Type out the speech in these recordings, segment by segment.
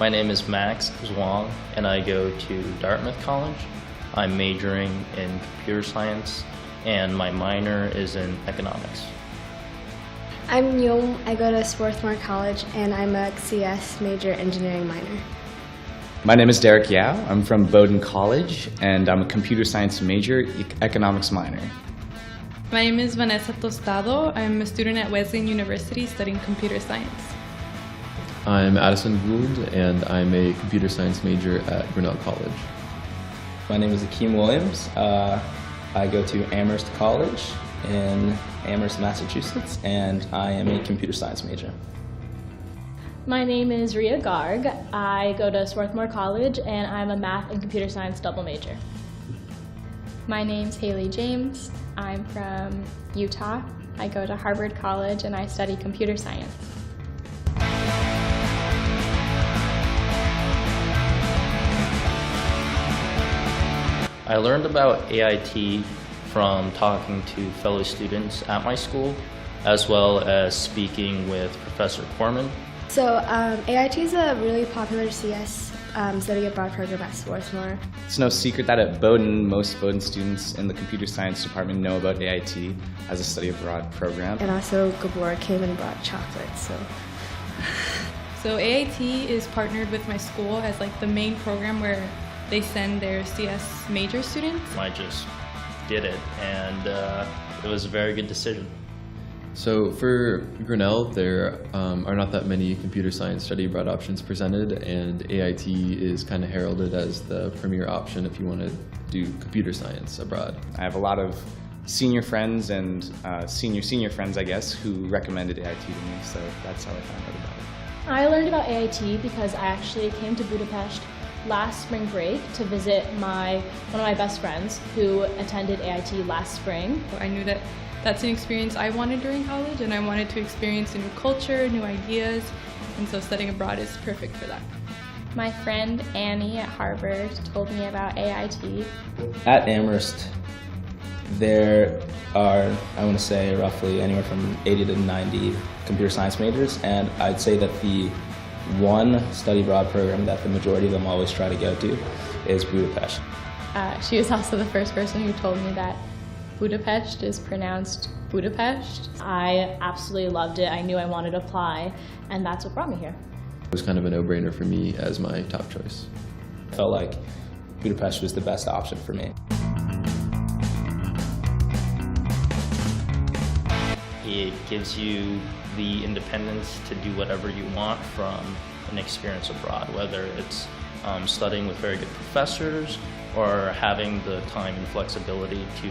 My name is Max Zhuang, and I go to Dartmouth College. I'm majoring in computer science, and my minor is in economics. I'm Yum. I go to Swarthmore College, and I'm a CS major engineering minor. My name is Derek Yao. I'm from Bowdoin College, and I'm a computer science major, economics minor. My name is Vanessa Tostado. I'm a student at Wesleyan University studying computer science. I'm Addison Gould, and I'm a computer science major at Grinnell College. My name is Akeem Williams. I go to Amherst College in Amherst, Massachusetts, and I am a computer science major. My name is Ria Garg. I go to Swarthmore College, and I'm a math and computer science double major. My name's Haley James. I'm from Utah. I go to Harvard College, and I study computer science. I learned about AIT from talking to fellow students at my school, as well as speaking with Professor Corman. So AIT is a really popular CS study abroad program at Swarthmore. It's no secret that at Bowdoin, most Bowdoin students in the computer science department know about AIT as a study abroad program. And also Gabor came and brought chocolate, So AIT is partnered with my school as like the main program where they send their CS major students. I just did it, and it was a very good decision. So for Grinnell, there are not that many computer science study abroad options presented, and AIT is kind of heralded as the premier option if you want to do computer science abroad. I have a lot of senior friends and senior friends, I guess, who recommended AIT to me, so that's how I found out about it. I learned about AIT because I actually came to Budapest last spring break to visit one of my best friends who attended AIT last spring. I knew that that's an experience I wanted during college, and I wanted to experience a new culture, new ideas, and so studying abroad is perfect for that. My friend Annie at Harvard told me about AIT. At Amherst, there are, I want to say, roughly anywhere from 80 to 90 computer science majors, and I'd say that the one study abroad program that the majority of them always try to go to is Budapest. She was also the first person who told me that Budapest is pronounced Budapest. I absolutely loved it. I knew I wanted to apply, and that's what brought me here. It was kind of a no-brainer for me as my top choice. I felt like Budapest was the best option for me. It gives you the independence to do whatever you want from an experience abroad, whether it's studying with very good professors or having the time and flexibility to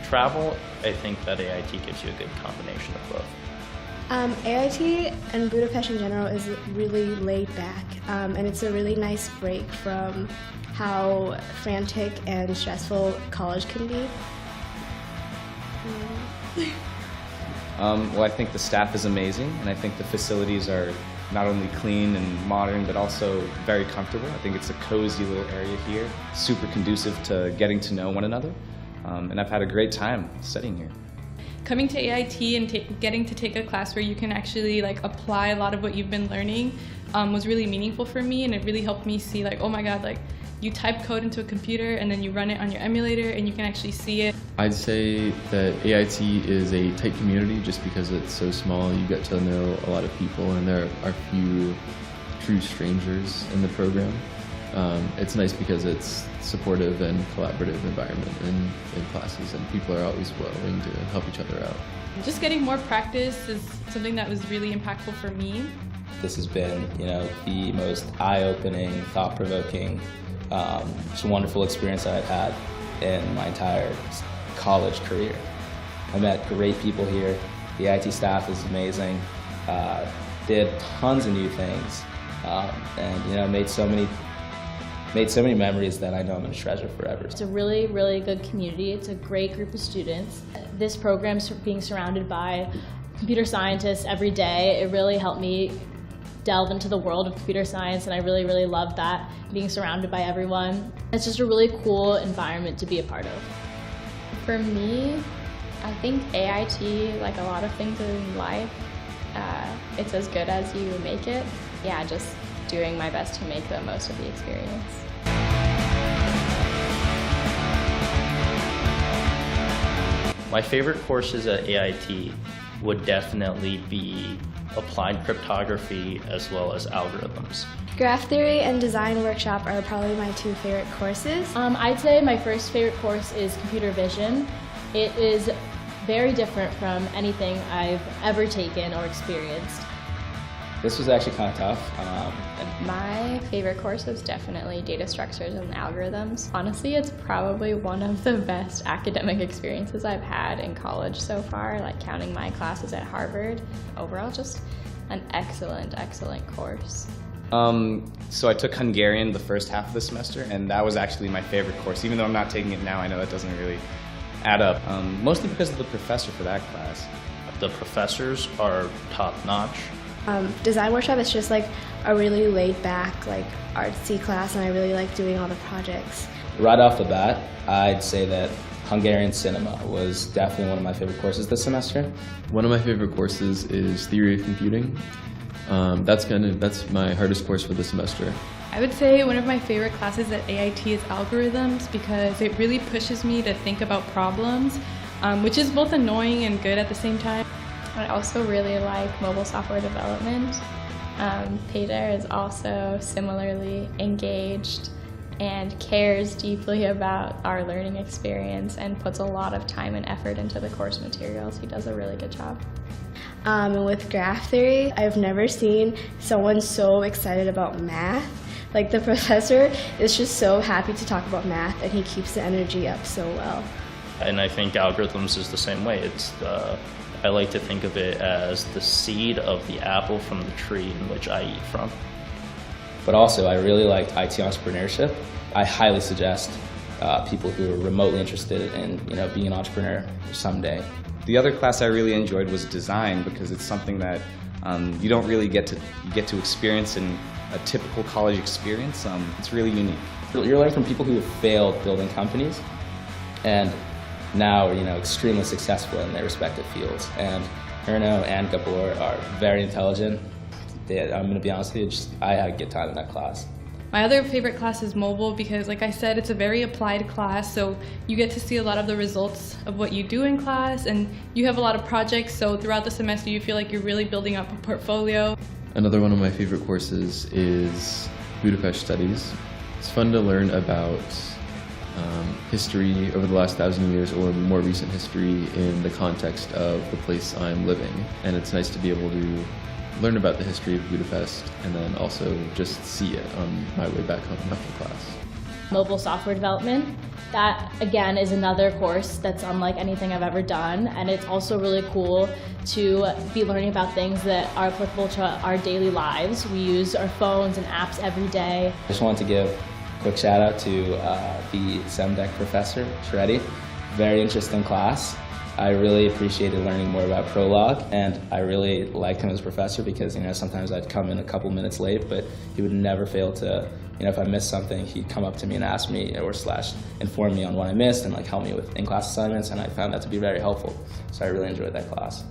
travel. I think that AIT gives you a good combination of both. AIT and Budapest in general is really laid back, and it's a really nice break from how frantic and stressful college can be. Well, I think the staff is amazing, and I think the facilities are not only clean and modern, but also very comfortable. I think it's a cozy little area here, super conducive to getting to know one another, and I've had a great time studying here. Coming to AIT and getting to take a class where you can actually like apply a lot of what you've been learning was really meaningful for me, and it really helped me see like, oh my god, like you type code into a computer and then you run it on your emulator and you can actually see it. I'd say that AIT is a tight community just because it's so small. You get to know a lot of people, and there are few true strangers in the program. It's nice because it's supportive and collaborative environment in classes, and people are always willing to help each other out. Just getting more practice is something that was really impactful for me. This has been, the most eye-opening, thought-provoking, just wonderful experience that I've had in my entire college career. I met great people here. The IT staff is amazing. Did tons of new things, and made so many memories that I know I'm going to treasure forever. It's a really, really good community. It's a great group of students. This program, being surrounded by computer scientists every day, it really helped me delve into the world of computer science, and I really, really loved that, being surrounded by everyone. It's just a really cool environment to be a part of. For me, I think AIT, like a lot of things in life, it's as good as you make it. Yeah, just doing my best to make the most of the experience. My favorite courses at AIT would definitely be applied cryptography as well as algorithms. Graph theory and design workshop are probably my two favorite courses. I'd say my first favorite course is computer vision. It is very different from anything I've ever taken or experienced. This was actually kind of tough. My favorite course was definitely data structures and algorithms. Honestly, it's probably one of the best academic experiences I've had in college so far, like counting my classes at Harvard. Overall, just an excellent course. So I took Hungarian the first half of the semester, and that was actually my favorite course. Even though I'm not taking it now, I know that doesn't really add up. Mostly because of the professor for that class. The professors are top-notch. Design workshop is just like a really laid-back, like artsy class, and I really like doing all the projects. Right off the bat, I'd say that Hungarian cinema was definitely one of my favorite courses this semester. One of my favorite courses is theory of computing. That's my hardest course for the semester. I would say one of my favorite classes at AIT is algorithms because it really pushes me to think about problems, which is both annoying and good at the same time. I also really like mobile software development. Peter is also similarly engaged and cares deeply about our learning experience and puts a lot of time and effort into the course materials. He does a really good job. And with graph theory, I've never seen someone so excited about math. Like the professor is just so happy to talk about math, and he keeps the energy up so well. And I think algorithms is the same way. I like to think of it as the seed of the apple from the tree in which I eat from. But also, I really liked IT entrepreneurship. I highly suggest people who are remotely interested in being an entrepreneur someday. The other class I really enjoyed was design because it's something that you don't really get to experience in a typical college experience. It's really unique. You're learning from people who have failed building companies and now are extremely successful in their respective fields. And Erno and Gabor are very intelligent. I'm going to be honest with you, I had a good time in that class. My other favorite class is mobile because, like I said, it's a very applied class, so you get to see a lot of the results of what you do in class, and you have a lot of projects, so throughout the semester you feel like you're really building up a portfolio. Another one of my favorite courses is Budapest Studies. It's fun to learn about history over the last 1,000 years or more recent history in the context of the place I'm living, and it's nice to be able to learn about the history of Budapest and then also just see it on my way back home after class. Mobile software development, that again is another course that's unlike anything I've ever done, and it's also really cool to be learning about things that are applicable to our daily lives. We use our phones and apps every day. I just wanted to give a quick shout out to the SEMDEC professor, Shreddy. Very interesting class. I really appreciated learning more about Prolog, and I really liked him as a professor because sometimes I'd come in a couple minutes late, but he would never fail to, if I missed something, he'd come up to me and ask me or / inform me on what I missed and help me with in-class assignments, and I found that to be very helpful. So I really enjoyed that class.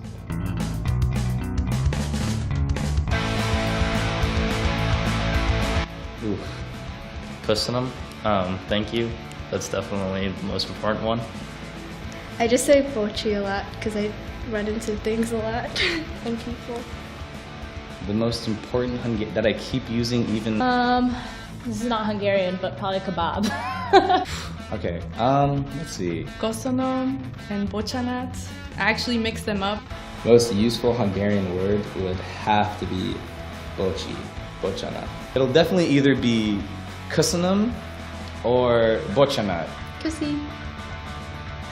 Köszönöm. Thank you. That's definitely the most important one. I just say bochi a lot because I run into things a lot and people. The most important that I keep using even... This is not Hungarian, but probably kebab. Okay, let's see. Köszönöm and bocsánat. I actually mix them up. Most useful Hungarian word would have to be bochi, bocsánat. It'll definitely either be köszönöm or bocsánat. Köszi.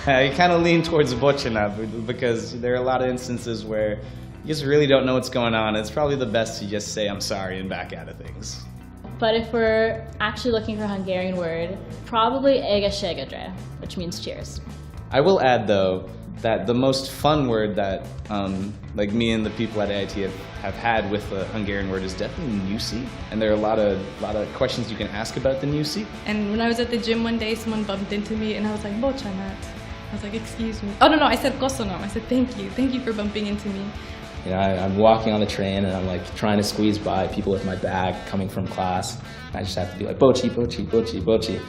I kind of lean towards bocsánat because there are a lot of instances where you just really don't know what's going on. It's probably the best to just say I'm sorry and back out of things. But if we're actually looking for a Hungarian word, probably egészségedre, which means cheers. I will add though that the most fun word that like me and the people at AIT have had with the Hungarian word is definitely nyusi. And there are a lot of questions you can ask about the nyusi. And when I was at the gym one day, someone bumped into me and I was like, bocsánat. I was like, excuse me. Oh, no, I said köszönöm. I said, thank you for bumping into me. You know, I'm walking on the train and I'm like trying to squeeze by people with my bag coming from class. And I just have to be like, bochi, bochi, bochi, bochi.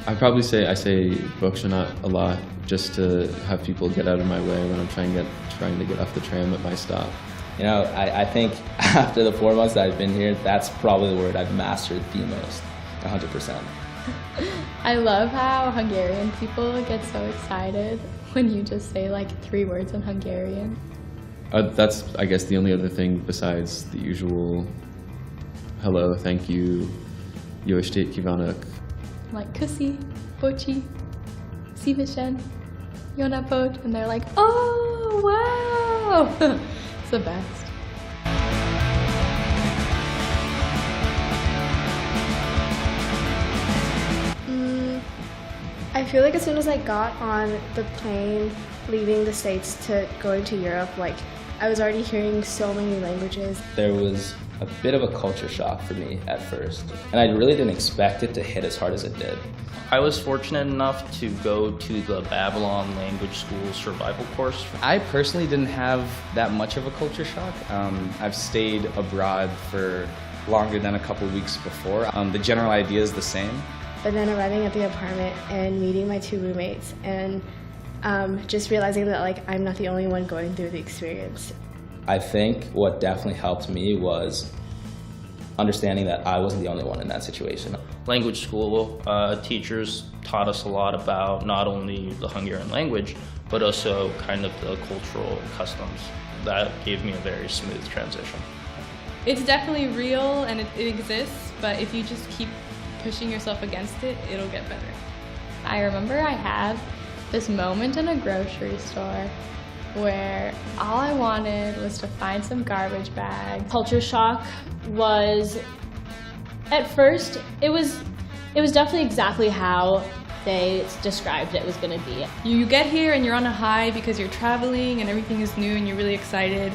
I'd probably say I say bokshanat a lot just to have people get out of my way when I'm trying to get off the tram at my stop. You know, I think after the 4 months that I've been here, that's probably the word I've mastered the most, 100%. I love how Hungarian people get so excited when you just say like 3 words in Hungarian. That's, I guess, the only other thing besides the usual hello, thank you, jó estét kívánok. Like kusi, bochi, szívesen, jó napot, and they're like, oh wow, it's the best. I feel like as soon as I got on the plane leaving the States to going to Europe, like I was already hearing so many languages. There was a bit of a culture shock for me at first, and I really didn't expect it to hit as hard as it did. I was fortunate enough to go to the Babylon Language School survival course. I personally didn't have that much of a culture shock. I've stayed abroad for longer than a couple weeks before. The general idea is the same. But then arriving at the apartment and meeting my 2 roommates and just realizing that like I'm not the only one going through the experience. I think what definitely helped me was understanding that I wasn't the only one in that situation. Language school teachers taught us a lot about not only the Hungarian language, but also kind of the cultural customs. That gave me a very smooth transition. It's definitely real and it exists, but if you just keep pushing yourself against it, it'll get better. I remember I had this moment in a grocery store where all I wanted was to find some garbage bags. Culture shock was, at first, it was definitely exactly how they described it was going to be. You get here and you're on a high because you're traveling and everything is new and you're really excited.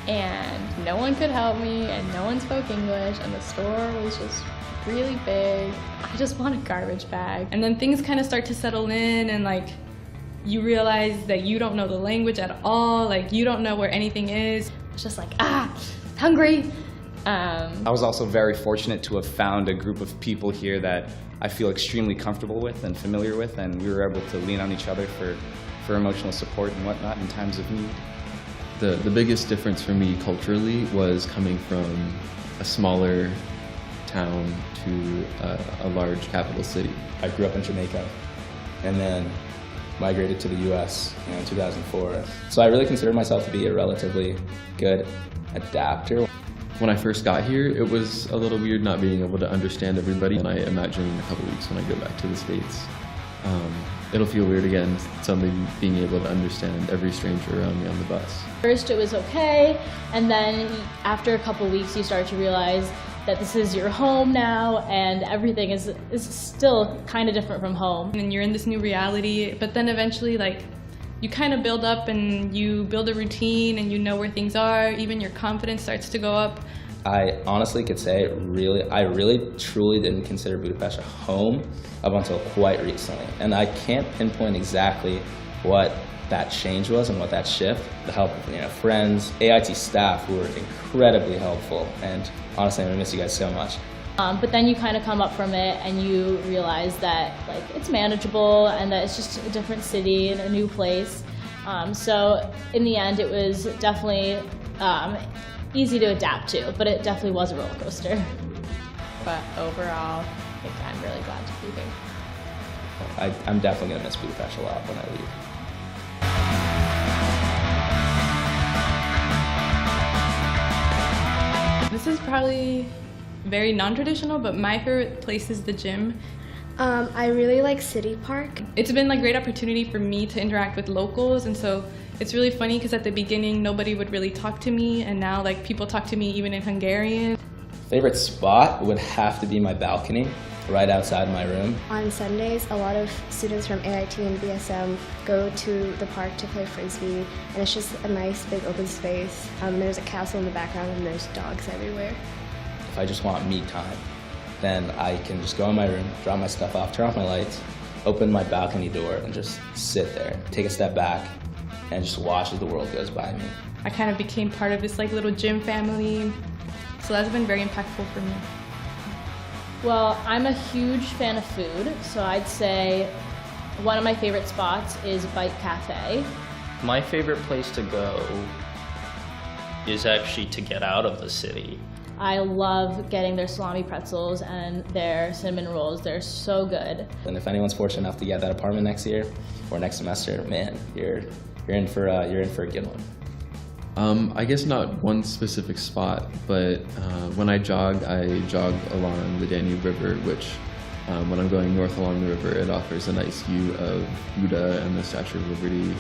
And no one could help me and no one spoke English and the store was just really big. I just want a garbage bag. And then things kind of start to settle in and like you realize that you don't know the language at all, like you don't know where anything is. It's just like, hungry. I was also very fortunate to have found a group of people here that I feel extremely comfortable with and familiar with, and we were able to lean on each other for emotional support and whatnot in times of need. The biggest difference for me culturally was coming from a smaller town to a large capital city. I grew up in Jamaica and then migrated to the US in 2004. So I really consider myself to be a relatively good adapter. When I first got here, it was a little weird not being able to understand everybody, and I imagine in a couple weeks when I go back to the States, it'll feel weird again, suddenly being able to understand every stranger around me on the bus. First it was okay, and then after a couple weeks you start to realize that this is your home now and everything is still kind of different from home. And you're in this new reality, but then eventually like you kind of build up and you build a routine and you know where things are, even your confidence starts to go up. I honestly could say I really truly didn't consider Budapest a home up until quite recently. And I can't pinpoint exactly what that change was and what that shift. The help of friends, AIT staff who were incredibly helpful, and honestly, I'm gonna miss you guys so much. But then you kind of come up from it and you realize that like it's manageable and that it's just a different city and a new place. So in the end, it was definitely easy to adapt to, but it definitely was a roller coaster. But overall, I think I'm really glad to be here. I'm definitely gonna miss Budapest a lot when I leave. This is probably very non-traditional, but my favorite place is the gym. I really like City Park. It's been a great opportunity for me to interact with locals, and so it's really funny because at the beginning nobody would really talk to me, and now like people talk to me even in Hungarian. Favorite spot would have to be my balcony, right outside my room. On Sundays, a lot of students from AIT and BSM go to the park to play Frisbee, and it's just a nice big open space. There's a castle in the background and there's dogs everywhere. If I just want me time, then I can just go in my room, drop my stuff off, turn off my lights, open my balcony door, and just sit there, take a step back, and just watch as the world goes by me. I kind of became part of this like little gym family, so that's been very impactful for me. Well, I'm a huge fan of food, so I'd say one of my favorite spots is Bite Cafe. My favorite place to go is actually to get out of the city. I love getting their salami pretzels and their cinnamon rolls. They're so good. And if anyone's fortunate enough to get that apartment next year or next semester, man, you're in for a good one. I guess not one specific spot, but when I jog along the Danube River, which when I'm going north along the river, it offers a nice view of Buda and the Statue of Liberty.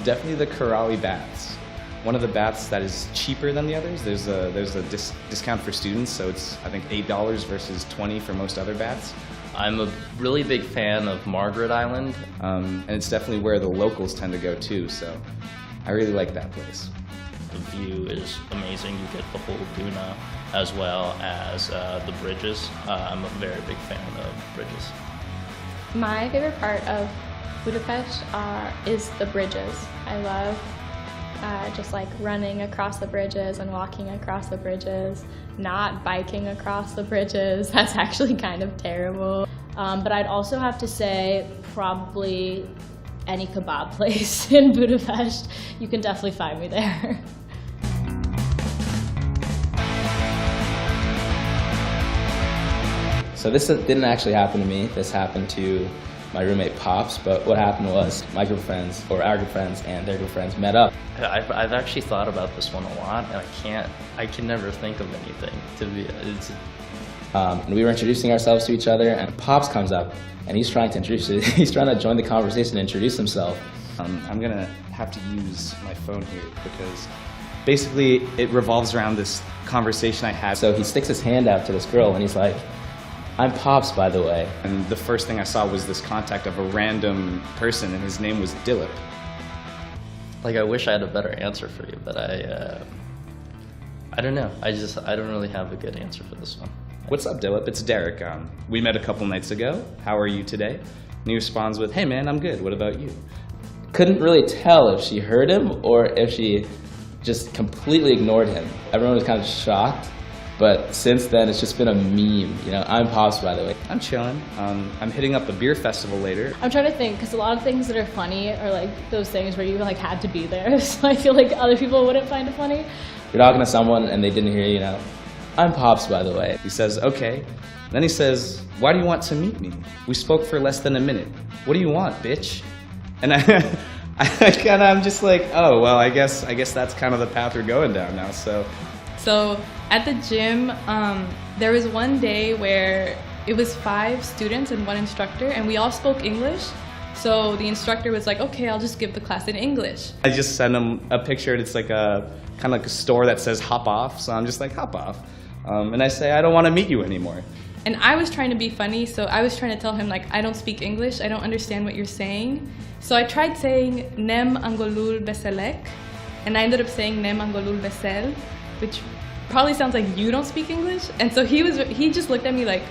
Definitely the Korali baths. One of the baths that is cheaper than the others. There's a discount for students, so it's I think $8 versus $20 for most other baths. I'm a really big fan of Margaret Island. And it's definitely where the locals tend to go too, so I really like that place. The view is amazing. You get the whole Duna as well as the bridges. I'm a very big fan of bridges. My favorite part of Budapest is the bridges. I love just like running across the bridges and walking across the bridges, not biking across the bridges. That's actually kind of terrible. But I'd also have to say probably any kebab place in Budapest. You can definitely find me there. So this didn't actually happen to me. This happened to my roommate Pops, but what happened was my group of friends, or our group of friends and their group of friends met up. I've actually thought about this one a lot, and I can never think of anything And we were introducing ourselves to each other, and Pops comes up, and he's trying to join the conversation and introduce himself. I'm gonna have to use my phone here because basically it revolves around this conversation I had. So he sticks his hand out to this girl, and he's like, "I'm Pops, by the way." And the first thing I saw was this contact of a random person, and his name was Dilip. Like, I wish I had a better answer for you, but I don't know. I don't really have a good answer for this one. What's up, Dilip? It's Derek. We met a couple nights ago. How are you today? And he responds with, "Hey man, I'm good. What about you?" Couldn't really tell if she heard him or if she just completely ignored him. Everyone was kind of shocked. But since then, it's just been a meme. You know, I'm Pops, by the way. I'm chilling. I'm hitting up a beer festival later. I'm trying to think, because a lot of things that are funny are like those things where you like had to be there. So I feel like other people wouldn't find it funny. You're talking to someone and they didn't hear you, know. I'm Pops, by the way. He says, okay. Then he says, why do you want to meet me? We spoke for less than a minute. What do you want, bitch? And I'm just like, oh, well, I guess that's kind of the path we're going down now, so. So at the gym, there was one day where it was 5 students and 1 instructor, and we all spoke English. So the instructor was like, okay, I'll just give the class in English. I just sent him a picture, and it's like a kind of like a store that says hop off. So I'm just like, hop off. And I say, I don't want to meet you anymore. And I was trying to be funny, so I was trying to tell him, like, I don't speak English, I don't understand what you're saying. So I tried saying nem angolul beselek, and I ended up saying nem angolul besel, which probably sounds like you don't speak English. And so he just looked at me like,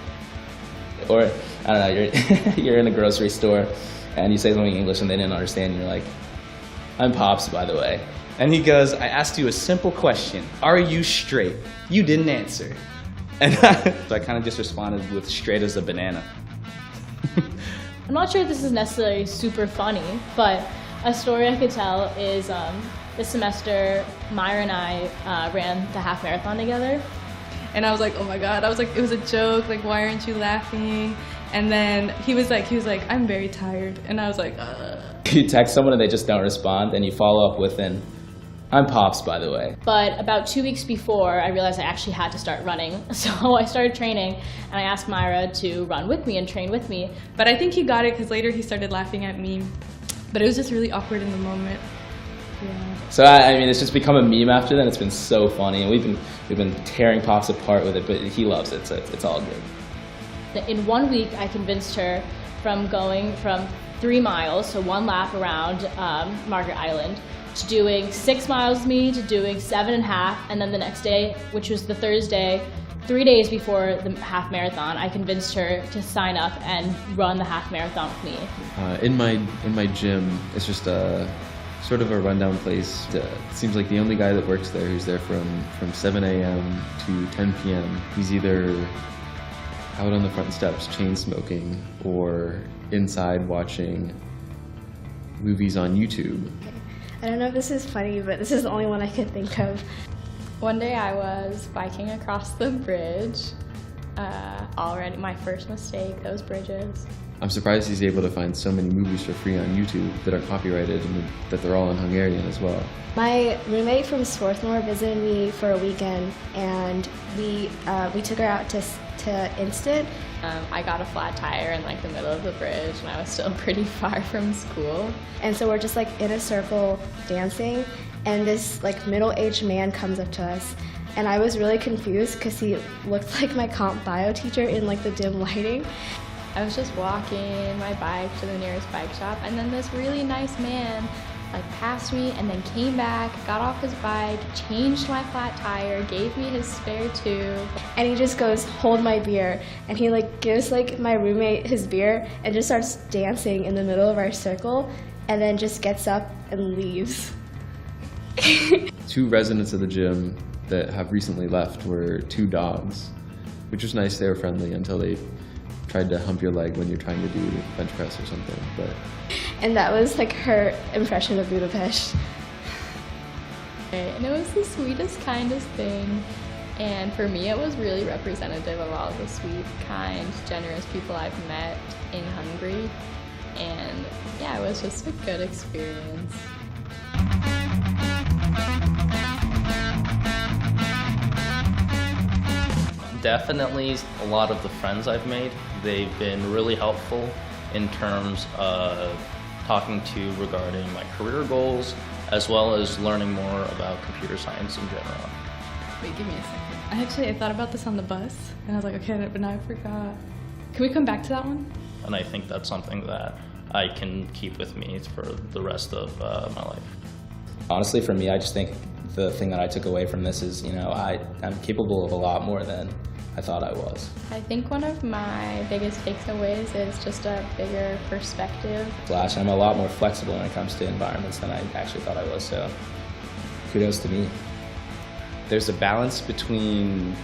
or I don't know, you're in a grocery store and you say something in English and they didn't understand, and you're like, I'm Pops, by the way. And he goes, I asked you a simple question. Are you straight? You didn't answer. And so I kind of just responded with straight as a banana. I'm not sure if this is necessarily super funny, but a story I could tell is this semester, Myra and I ran the half marathon together. And I was like, oh my God, I was like, it was a joke, like, why aren't you laughing? And then he was like, I'm very tired. And I was like, You text someone and they just don't respond, and you follow up with an, I'm Pops, by the way. But about 2 weeks before, I realized I actually had to start running. So I started training, and I asked Myra to run with me and train with me. But I think he got it because later he started laughing at me. But it was just really awkward in the moment. Yeah. So I mean, it's just become a meme after then. It's been so funny, and we've been tearing Pops apart with it, but he loves it, so it's all good. In 1 week, I convinced her from going from 3 miles, so 1 lap around Margaret Island, to doing 6 miles with me, to doing 7.5, and then the next day, which was the Thursday, 3 days before the half marathon, I convinced her to sign up and run the half marathon with me. In my gym, it's just sort of a rundown place. It seems like the only guy that works there who's there from 7 a.m. to 10 p.m. He's either out on the front steps chain smoking or inside watching movies on YouTube. I don't know if this is funny, but this is the only one I could think of. One day I was biking across the bridge. Already my first mistake, those bridges. I'm surprised he's able to find so many movies for free on YouTube that are copyrighted and that they're all in Hungarian as well. My roommate from Swarthmore visited me for a weekend, and we took her out to Instant. I got a flat tire in like the middle of the bridge, and I was still pretty far from school. And so we're just like in a circle dancing, and this like middle-aged man comes up to us, and I was really confused because he looked like my comp bio teacher in like the dim lighting. I was just walking my bike to the nearest bike shop, and then this really nice man like passed me and then came back, got off his bike, changed my flat tire, gave me his spare tube. And he just goes, "Hold my beer." And he like gives like my roommate his beer and just starts dancing in the middle of our circle, and then just gets up and leaves. 2 residents of the gym that have recently left were 2 dogs, which was nice. They were friendly until they tried to hump your leg when you're trying to do bench press or something. And that was like her impression of Budapest. And it was the sweetest, kindest thing. And for me, it was really representative of all the sweet, kind, generous people I've met in Hungary. And yeah, it was just a good experience. Definitely a lot of the friends I've made, they've been really helpful in terms of talking to regarding my career goals, as well as learning more about computer science in general. Wait, give me a second. I thought about this on the bus, and I was like, okay, but now I forgot. Can we come back to that one? And I think that's something that I can keep with me for the rest of my life. Honestly, for me, I just think the thing that I took away from this is, I'm capable of a lot more than I thought I was. I think one of my biggest takeaways is just a bigger perspective. I'm a lot more flexible when it comes to environments than I actually thought I was, so kudos to me. There's a balance between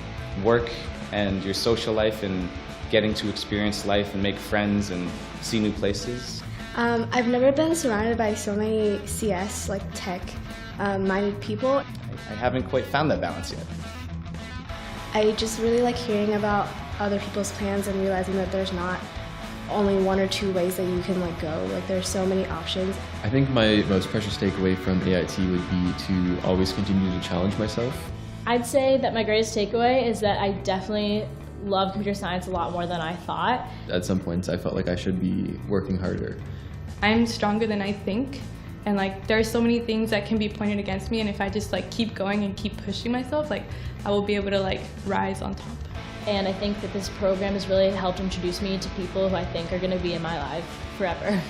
work and your social life and getting to experience life and make friends and see new places. I've never been surrounded by so many CS, like tech-minded people. I haven't quite found that balance yet. I just really like hearing about other people's plans and realizing that there's not only 1 or 2 ways that you can like go. Like there's so many options. I think my most precious takeaway from AIT would be to always continue to challenge myself. I'd say that my greatest takeaway is that I definitely love computer science a lot more than I thought. At some points, I felt like I should be working harder. I'm stronger than I think, and like there are so many things that can be pointed against me, and if I just like keep going and keep pushing myself, like I will be able to like rise on top. And I think that this program has really helped introduce me to people who I think are going to be in my life forever.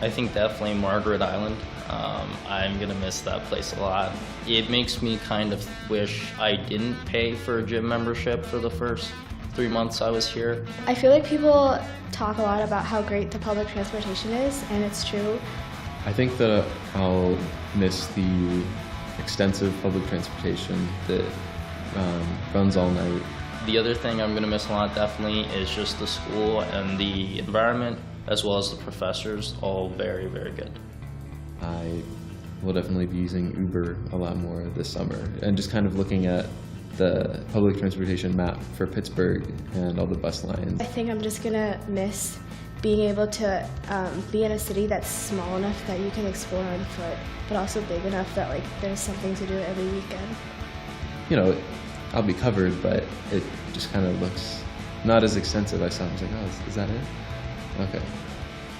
I think definitely Margaret Island. I'm gonna miss that place a lot. It makes me kind of wish I didn't pay for a gym membership for the first 3 months I was here. I feel like people talk a lot about how great the public transportation is, and it's true. I think that I'll miss the extensive public transportation that runs all night. The other thing I'm gonna miss a lot definitely is just the school and the environment, as well as the professors, all very, very good. I will definitely be using Uber a lot more this summer and just kind of looking at the public transportation map for Pittsburgh and all the bus lines. I think I'm just gonna miss being able to be in a city that's small enough that you can explore on foot, but also big enough that like there's something to do every weekend. You know, I'll be covered, but it just kind of looks not as extensive. I was like, oh, is that it? Okay.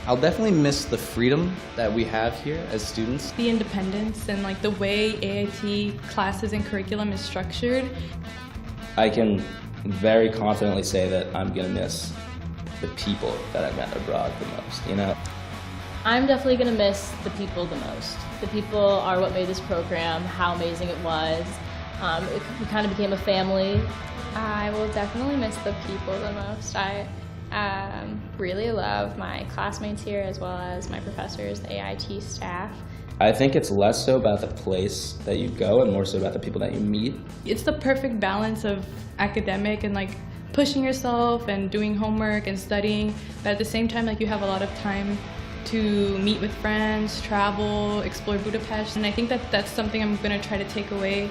I'll definitely miss the freedom that we have here as students. The independence and like the way AIT classes and curriculum is structured. I can very confidently say that I'm gonna miss the people that I met abroad the most, I'm definitely going to miss the people the most. The people are what made this program, how amazing it was. We kind of became a family. I will definitely miss the people the most. I really love my classmates here as well as my professors, the AIT staff. I think it's less so about the place that you go and more so about the people that you meet. It's the perfect balance of academic and like pushing yourself and doing homework and studying, but at the same time like you have a lot of time to meet with friends, travel, explore Budapest, and I think that that's something I'm going to try to take away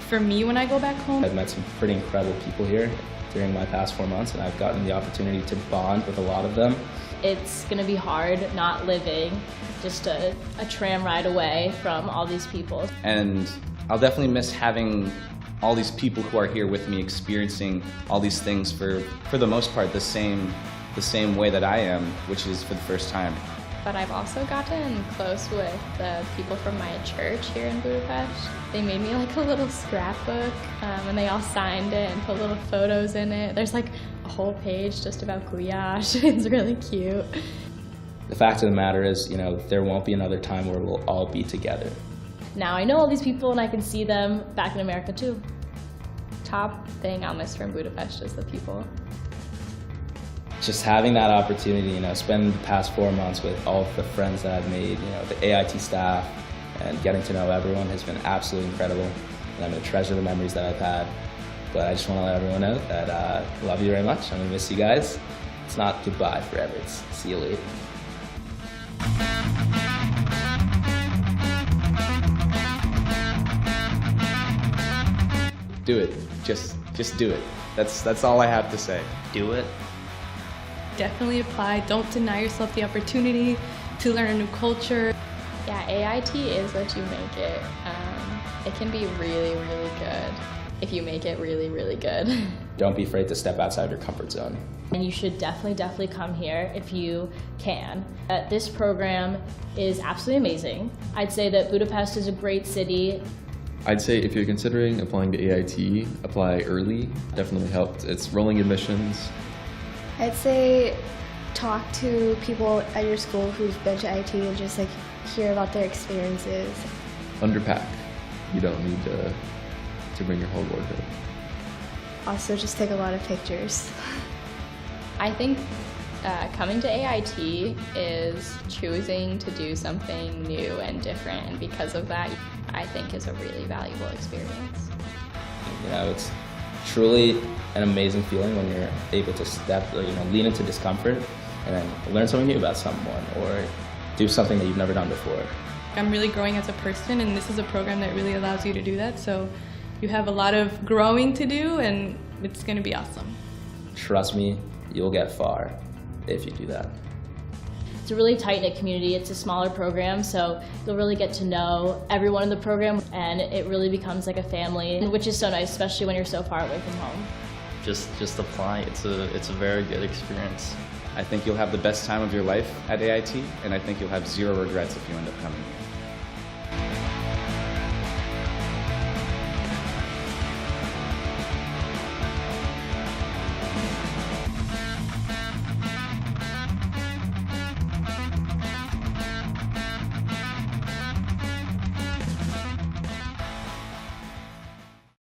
for me when I go back home. I've met some pretty incredible people here during my past 4 months, and I've gotten the opportunity to bond with a lot of them. It's going to be hard not living just a tram ride away from all these people. And I'll definitely miss having all these people who are here with me experiencing all these things for the most part the same way that I am, which is for the first time. But I've also gotten close with the people from my church here in Budapest. They made me like a little scrapbook, and they all signed it and put little photos in it. There's like a whole page just about Gulyás. It's really cute. The fact of the matter is, you know, there won't be another time where we'll all be together. Now I know all these people and I can see them back in America too. Top thing I'll miss from Budapest is the people. Just having that opportunity, you know, spending the past 4 months with all of the friends that I've made, you know, the AIT staff, and getting to know everyone has been absolutely incredible. And I'm going to treasure the memories that I've had. But I just want to let everyone know that I love you very much. I'm going to miss you guys. It's not goodbye forever. It's see you later. Do it. Just do it. That's all I have to say. Do it. Definitely apply. Don't deny yourself the opportunity to learn a new culture. Yeah, AIT is what you make it. It can be really, really good if you make it really, really good. Don't be afraid to step outside your comfort zone. And you should definitely come here if you can. This program is absolutely amazing. I'd say that Budapest is a great city. I'd say if you're considering applying to AIT, apply early. Definitely helped. It's rolling admissions. I'd say talk to people at your school who've been to IT and just like hear about their experiences. Underpack. You don't need to bring your whole wardrobe. Also just take a lot of pictures. I think coming to AIT is choosing to do something new and different, and because of that, I think is a really valuable experience. You know, it's truly an amazing feeling when you're able to lean into discomfort and then learn something new about someone or do something that you've never done before. I'm really growing as a person, and this is a program that really allows you to do that. So you have a lot of growing to do, and it's going to be awesome. Trust me, you'll get far if you do that. It's a really tight-knit community. It's a smaller program, so you'll really get to know everyone in the program, and it really becomes like a family, which is so nice, especially when you're so far away from home. Just apply. It's a very good experience. I think you'll have the best time of your life at AIT, and I think you'll have zero regrets if you end up coming here.